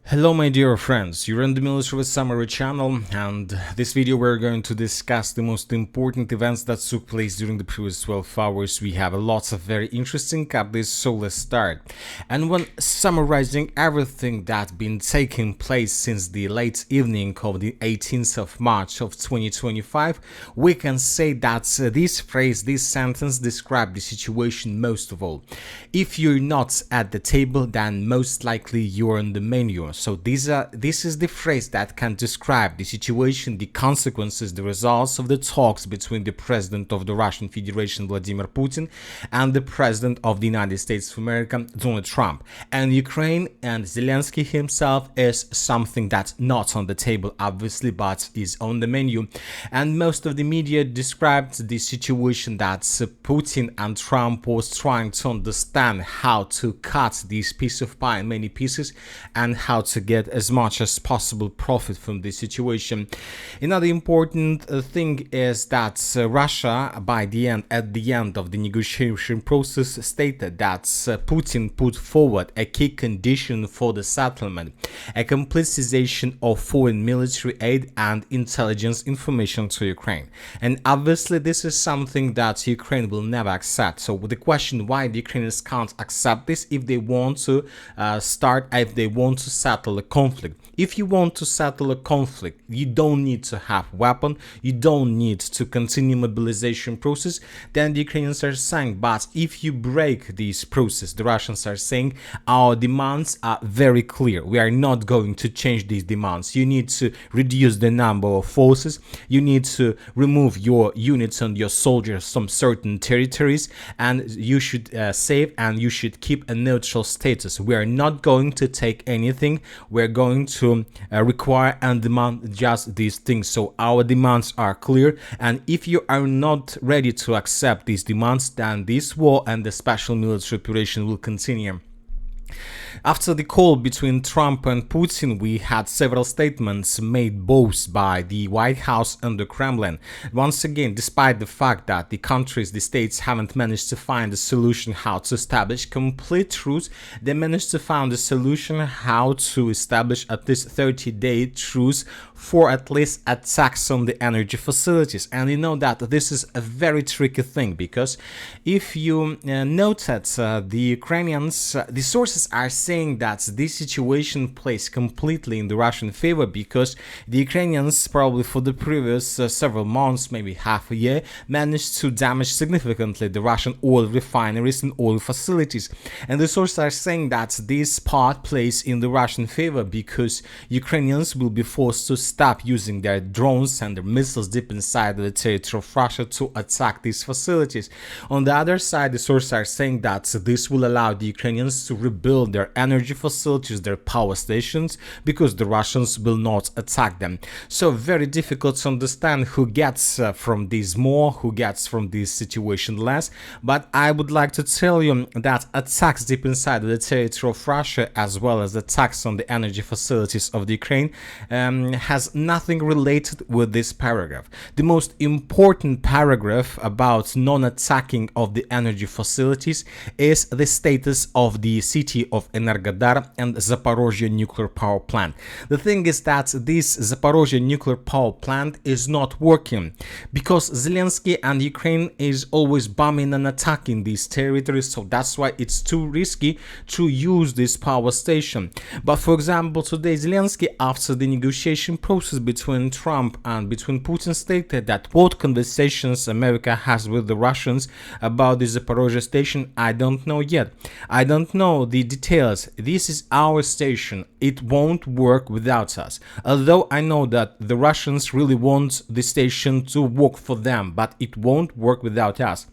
Hello my dear friends, you're on the Military Summary channel, and this video we're going to discuss the most important events that took place during the previous 12 hours. We have lots of very interesting updates, so let's start. And when summarizing everything that's been taking place since the late evening of the 18th of March of 2025, we can say that this sentence describes the situation most of all. If you're not at the table, then most likely you're on the menu. So this is the phrase that can describe the situation, the consequences, the results of the talks between the President of the Russian Federation, Vladimir Putin, and the President of the United States of America, Donald Trump. And Ukraine and Zelensky himself is something that's not on the table, obviously, but is on the menu. And most of the media described the situation that Putin and Trump was trying to understand how to cut this piece of pie in many pieces and how to get as much as possible profit from this situation. Another important thing is that Russia, at the end of the negotiation process, stated that Putin put forward a key condition for the settlement: a complete cessation of foreign military aid and intelligence information to Ukraine. And obviously this is something that Ukraine will never accept. So the question why the Ukrainians can't accept this if they want to settle a conflict. If you want to settle a conflict, you don't need to have weapon, you don't need to continue mobilization process. Then the Ukrainians are saying, but if you break this process, the Russians are saying, our demands are very clear. We are not going to change these demands. You need to reduce the number of forces, you need to remove your units and your soldiers from certain territories, and you should save and you should keep a neutral status. We are not going to take anything. We're going to require and demand just these things. So our demands are clear, and if you are not ready to accept these demands, then this war and the special military operation will continue. After the call between Trump and Putin, we had several statements made both by the White House and the Kremlin. Once again, despite the fact that the states haven't managed to find a solution how to establish complete truce, they managed to find a solution how to establish at least 30-day truce for at least attacks on the energy facilities. And you know that this is a very tricky thing, because if you noted the Ukrainians, the sources are saying that this situation plays completely in the Russian favor, because the Ukrainians probably for the previous several months, maybe half a year, managed to damage significantly the Russian oil refineries and oil facilities. And the sources are saying that this part plays in the Russian favor, because Ukrainians will be forced to stop using their drones and their missiles deep inside the territory of Russia to attack these facilities. On the other side, the sources are saying that this will allow the Ukrainians to rebuild their energy facilities, their power stations, because the Russians will not attack them. So very difficult to understand who gets from this more, who gets from this situation less. But I would like to tell you that attacks deep inside the territory of Russia, as well as attacks on the energy facilities of the Ukraine, has nothing related with this paragraph. The most important paragraph about non-attacking of the energy facilities is the status of the city of Energodar and Zaporozhye nuclear power plant. The thing is that this Zaporozhye nuclear power plant is not working, because Zelensky and Ukraine is always bombing and attacking these territories, so that's why it's too risky to use this power station. But for example, today Zelensky, after the negotiation process between Trump and between Putin, stated that what conversations America has with the Russians about the Zaporozhye station, I don't know yet. I don't know the details. This is our station. It won't work without us. Although I know that the Russians really want the station to work for them, but it won't work without us.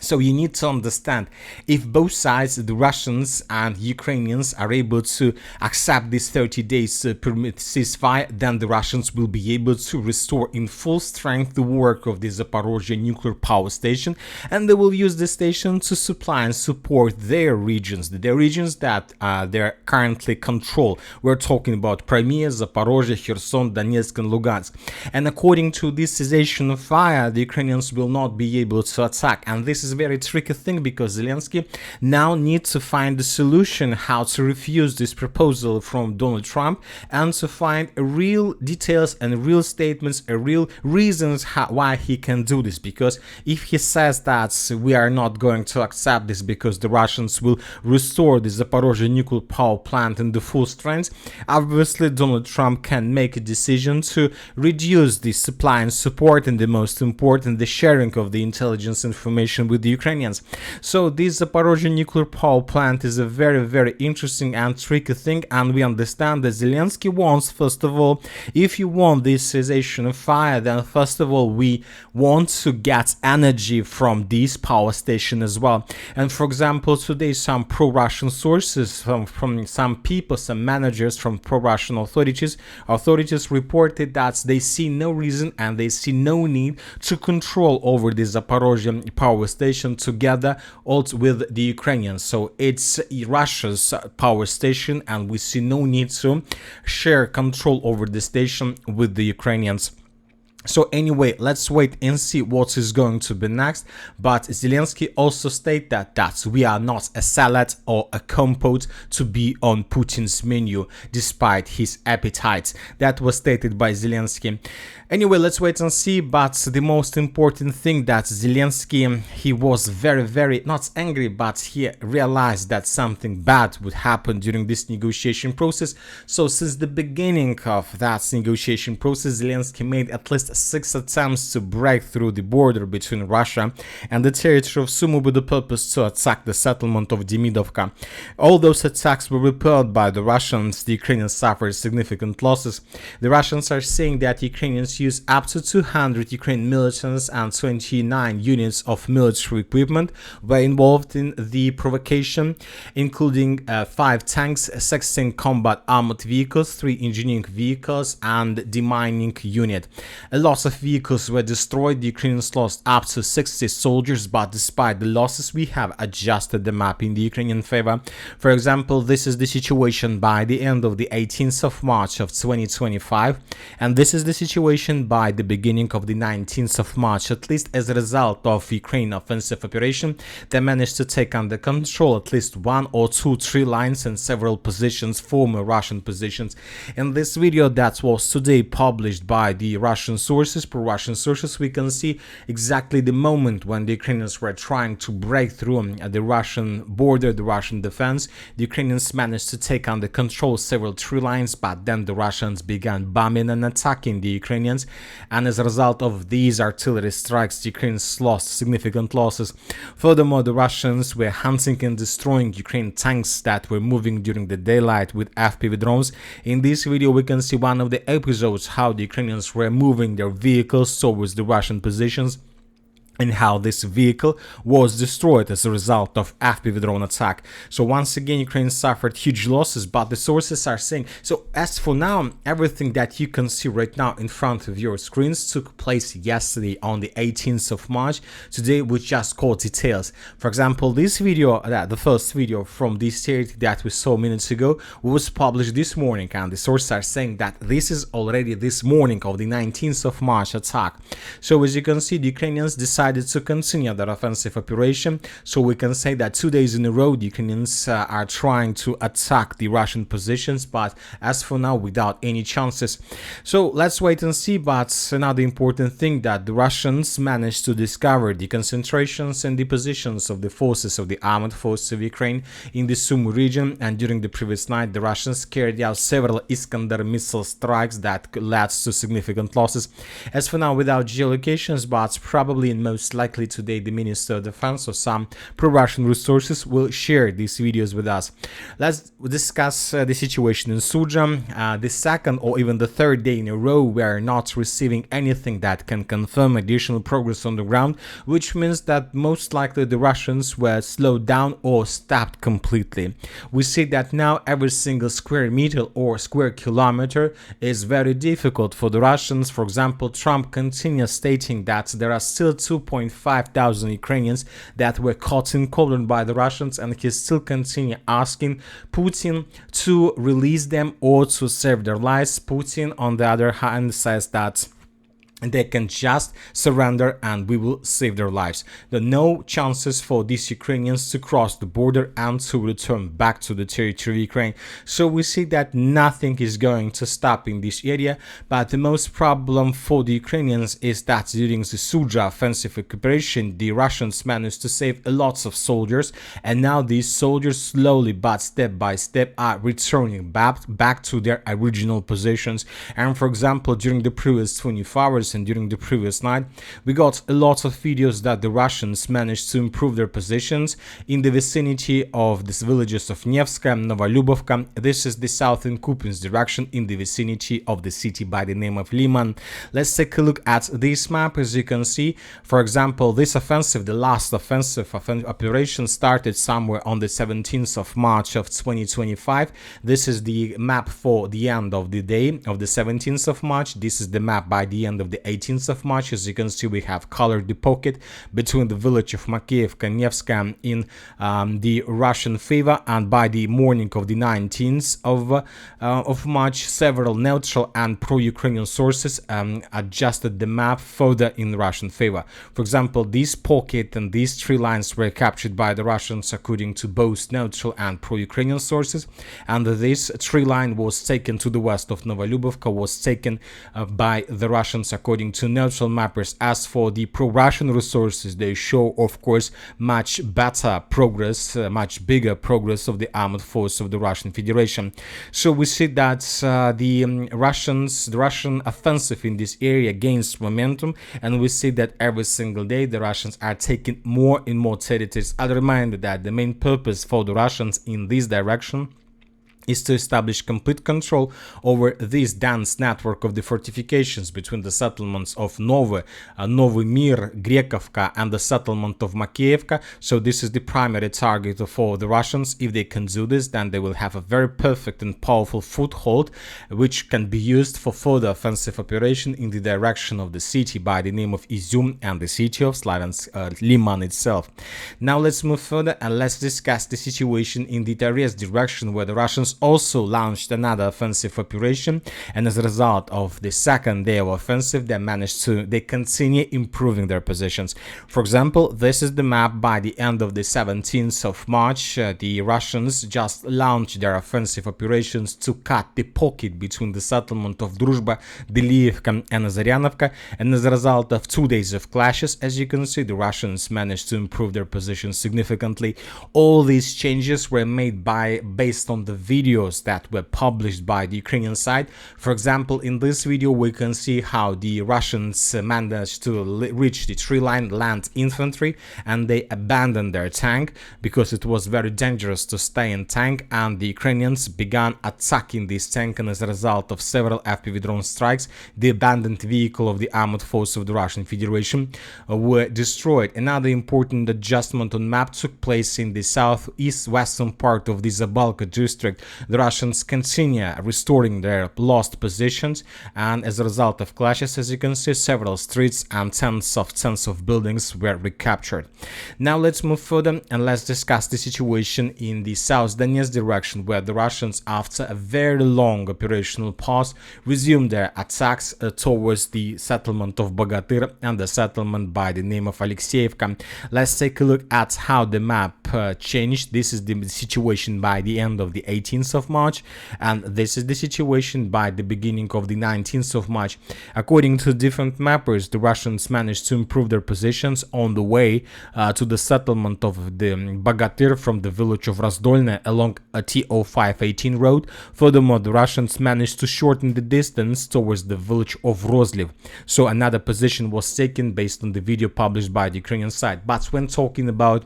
So you need to understand, if both sides, the Russians and Ukrainians, are able to accept this 30 days permit ceasefire, then the Russians will be able to restore in full strength the work of the Zaporozhye nuclear power station, and they will use the station to supply and support their regions that they currently control. We're talking about Crimea, Zaporozhye, Kherson, Donetsk and Lugansk. And according to this cessation of fire, the Ukrainians will not be able to attack, and this is a very tricky thing because Zelensky now needs to find a solution how to refuse this proposal from Donald Trump and to find real details and real statements, real reasons why he can do this. Because if he says that we are not going to accept this because the Russians will restore the Zaporozhye nuclear power plant in the full strength, obviously Donald Trump can make a decision to reduce the supply and support, and the most important, the sharing of the intelligence information with the Ukrainians. So this Zaporozhye nuclear power plant is a very interesting and tricky thing, and we understand that Zelensky wants, first of all, if you want this cessation of fire, then first of all we want to get energy from this power station as well. And for example, today some pro-Russian sources from some people, some managers from pro-Russian authorities reported that they see no reason and they see no need to control over the Zaporozhye power station together also with the Ukrainians. So it's Russia's power station and we see no need to share control over the station with the Ukrainians. So anyway, let's wait and see what is going to be next. But Zelensky also stated that we are not a salad or a compote to be on Putin's menu, despite his appetite. That was stated by Zelensky. Anyway, let's wait and see. But the most important thing that Zelensky, he was very not angry, but he realized that something bad would happen during this negotiation process. So since the beginning of that negotiation process, Zelensky made at least 6 attempts to break through the border between Russia and the territory of Sumy with the purpose to attack the settlement of Demidovka. All those attacks were repelled by the Russians. The Ukrainians suffered significant losses. The Russians are saying that Ukrainians used up to 200 Ukrainian militants and 29 units of military equipment were involved in the provocation, including 5 tanks, 16 combat armored vehicles, 3 engineering vehicles, and the mining unit. Lots of vehicles were destroyed. The Ukrainians lost up to 60 soldiers, but despite the losses, we have adjusted the map in the Ukrainian favor. For example, this is the situation by the end of the 18th of March of 2025, and this is the situation by the beginning of the 19th of March. At least as a result of Ukraine offensive operation, they managed to take under control at least 1 or 2 tree lines and several positions, former Russian positions. In this video that was today published by the Russian sources, pro-Russian sources, we can see exactly the moment when the Ukrainians were trying to break through the Russian border, the Russian defense. The Ukrainians managed to take under control several tree lines, but then the Russians began bombing and attacking the Ukrainians, and as a result of these artillery strikes, the Ukrainians lost significant losses. Furthermore, the Russians were hunting and destroying Ukrainian tanks that were moving during the daylight with FPV drones. In this video, we can see one of the episodes how the Ukrainians were moving their vehicles towards the Russian positions, and how this vehicle was destroyed as a result of FPV drone attack. So once again, Ukraine suffered huge losses, but the sources are saying, so as for now, everything that you can see right now in front of your screens took place yesterday on the 18th of March. Today we just got details. For example, this video, the first video from this territory that we saw minutes ago, was published this morning, and the sources are saying that this is already this morning of the 19th of March attack. So as you can see, the Ukrainians decided to continue their offensive operation. So we can say that 2 days in a row the Ukrainians are trying to attack the Russian positions, but as for now without any chances. So let's wait and see. But another important thing, that the Russians managed to discover the concentrations and the positions of the forces of the armed forces of Ukraine in the Sumy region, and during the previous night the Russians carried out several Iskander missile strikes that led to significant losses. As for now, without geolocations, but probably in most likely today the Minister of Defense or some pro-Russian resources will share these videos with us. Let's discuss the situation in Sudzha. The second or even the third day in a row we are not receiving anything that can confirm additional progress on the ground, which means that most likely the Russians were slowed down or stopped completely. We see that now every single square meter or square kilometer is very difficult for the Russians. For example, Trump continues stating that there are still 2.5 thousand Ukrainians that were caught in cold by the Russians, and he still continue asking Putin to release them or to save their lives. Putin, on the other hand, says that and they can just surrender and we will save their lives. There are no chances for these Ukrainians to cross the border and to return back to the territory of Ukraine. So we see that nothing is going to stop in this area, but the most problem for the Ukrainians is that during the Suja offensive occupation, the Russians managed to save a lot of soldiers, and now these soldiers slowly but step by step are returning back to their original positions. And for example, during the previous 24 hours and during the previous night, we got a lot of videos that the Russians managed to improve their positions in the vicinity of these villages of Nevska, Novolubovka. This is the southern Kupinsk direction in the vicinity of the city by the name of Liman. Let's take a look at this map. As you can see, for example, this offensive, the last offensive operation, started somewhere on the 17th of March of 2025. This is the map for the end of the day of the 17th of March. This is the map by the end of the 18th of March. As you can see, we have colored the pocket between the village of Makiivka and Nevska in the Russian favor, and by the morning of the 19th of March, several neutral and pro-Ukrainian sources adjusted the map further in Russian favor. For example, this pocket and these three lines were captured by the Russians according to both neutral and pro-Ukrainian sources, and this tree line was taken to the west of Novolubovka, was taken by the Russians according to neutral mappers. As for the pro-Russian resources, they show, of course, much better progress, much bigger progress of the armed force of the Russian Federation. So we see that the Russian offensive in this area gains momentum, and we see that every single day the Russians are taking more and more territories. I'll remind you that the main purpose for the Russians in this direction is to establish complete control over this dense network of the fortifications between the settlements of Novy Mir, Grekovka, and the settlement of Makiivka. So this is the primary target for the Russians. If they can do this, then they will have a very perfect and powerful foothold, which can be used for further offensive operation in the direction of the city by the name of Izum and the city of Liman itself. Now let's move further and let's discuss the situation in the Donetsk direction, where the Russians also launched another offensive operation, and as a result of the second day of offensive, they continue improving their positions. For example, this is the map by the end of the 17th of March. The Russians just launched their offensive operations to cut the pocket between the settlement of Druzhba, Delievka, and Nazaryanovka, and as a result of 2 days of clashes, as you can see, the Russians managed to improve their positions significantly. All these changes were made based on the videos that were published by the Ukrainian side. For example, in this video we can see how the Russians managed to reach the tree line land infantry, and they abandoned their tank because it was very dangerous to stay in tank, and the Ukrainians began attacking this tank, and as a result of several FPV drone strikes, the abandoned vehicle of the armed force of the Russian Federation were destroyed. Another important adjustment on map took place in the southeast western part of the Zabalka district. The Russians continue restoring their lost positions, and as a result of clashes, as you can see, several streets and tens of buildings were recaptured. Now let's move further and let's discuss the situation in the South Donetsk direction, where the Russians, after a very long operational pause, resumed their attacks towards the settlement of Bogatyr and the settlement by the name of Alexeyevka. Let's take a look at how the map changed. This is the situation by the end of the 18th of March, and this is the situation by the beginning of the 19th of March. According to different mappers, the Russians managed to improve their positions on the way to the settlement of the Bogatyr from the village of Razdolne along a T0518 road. Furthermore, the Russians managed to shorten the distance towards the village of Rozliv. So another position was taken based on the video published by the Ukrainian side. But when talking about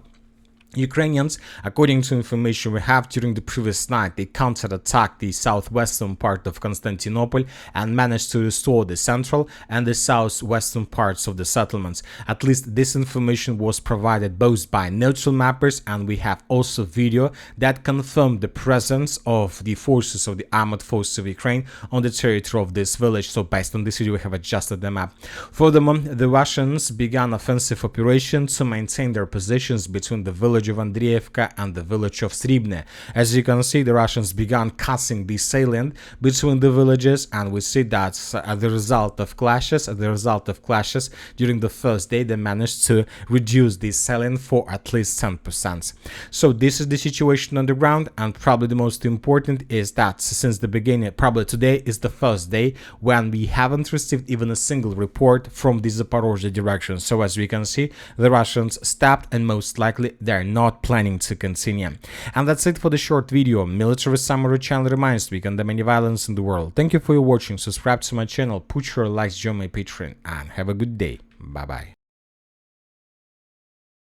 Ukrainians, according to information we have, during the previous night they counterattacked the southwestern part of Constantinople and managed to restore the central and the southwestern parts of the settlements. At least this information was provided both by neutral mappers, and we have also video that confirmed the presence of the forces of the armed forces of Ukraine on the territory of this village. So based on this video we have adjusted the map. Furthermore, the Russians began offensive operations to maintain their positions between the village village of Andreevka and the village of Sribne. As you can see, the Russians began cutting the salient between the villages, and we see that as a result of clashes, during the first day, they managed to reduce the salient for at least 10%. So this is the situation on the ground, and probably the most important is that since the beginning, probably today is the first day when we haven't received even a single report from the Zaporozhye direction. So as we can see, the Russians stopped, and most likely they're not planning to continue. And that's it for the short video. Military Summary channel reminds we condemn any violence in the world. Thank you for your watching. Subscribe to my channel, put your likes, join my Patreon, and have a good day. Bye bye.